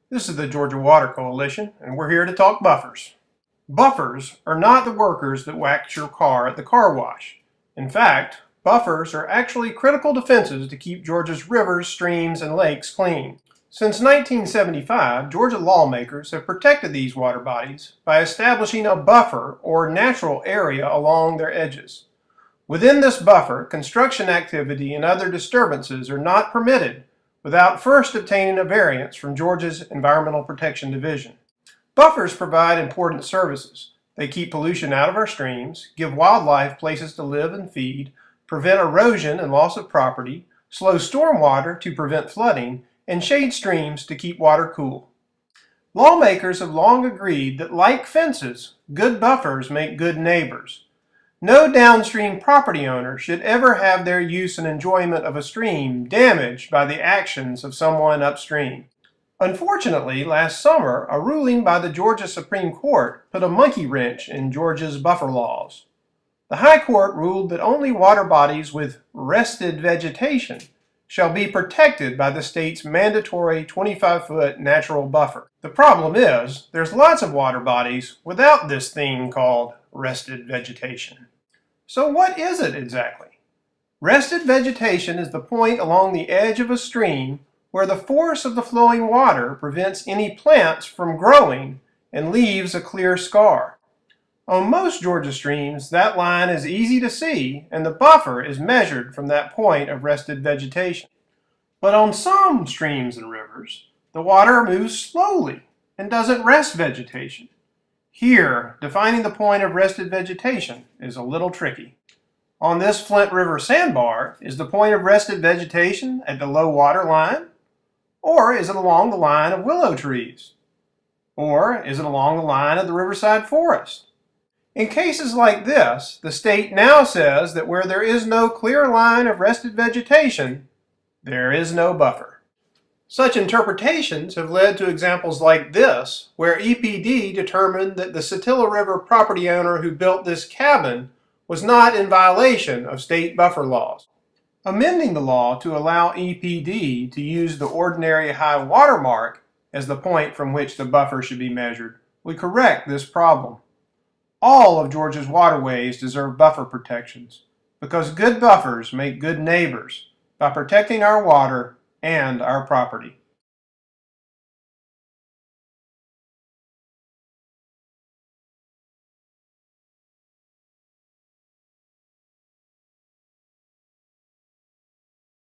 This is the Georgia Water Coalition, and we're here to talk buffers. Buffers are not the workers that wax your car at the car wash. In fact, buffers are actually critical defenses to keep Georgia's rivers, streams, and lakes clean. Since 1975, Georgia lawmakers have protected these water bodies by establishing a buffer or natural area along their edges. Within this buffer, construction activity and other disturbances are not permitted without first obtaining a variance from Georgia's Environmental Protection Division. Buffers provide important services. They keep pollution out of our streams, give wildlife places to live and feed, prevent erosion and loss of property, slow stormwater to prevent flooding, and shade streams to keep water cool. Lawmakers have long agreed that, like fences, good buffers make good neighbors. No downstream property owner should ever have their use and enjoyment of a stream damaged by the actions of someone upstream. Unfortunately, last summer, a ruling by the Georgia Supreme Court put a monkey wrench in Georgia's buffer laws. The High Court ruled that only water bodies with rested vegetation shall be protected by the state's mandatory 25-foot natural buffer. The problem is, there's lots of water bodies without this thing called rested vegetation. So what is it exactly? Rested vegetation is the point along the edge of a stream where the force of the flowing water prevents any plants from growing and leaves a clear scar. On most Georgia streams, that line is easy to see, and the buffer is measured from that point of rested vegetation. But on some streams and rivers, the water moves slowly and doesn't rest vegetation. Here, defining the point of rested vegetation is a little tricky. On this Flint River sandbar, is the point of rested vegetation at the low water line? Or is it along the line of willow trees? Or is it along the line of the riverside forest? In cases like this, the state now says that where there is no clear line of rested vegetation, there is no buffer. Such interpretations have led to examples like this, where EPD determined that the Satilla River property owner who built this cabin was not in violation of state buffer laws. Amending the law to allow EPD to use the ordinary high water mark as the point from which the buffer should be measured would correct this problem. All of Georgia's waterways deserve buffer protections because good buffers make good neighbors by protecting our water and our property.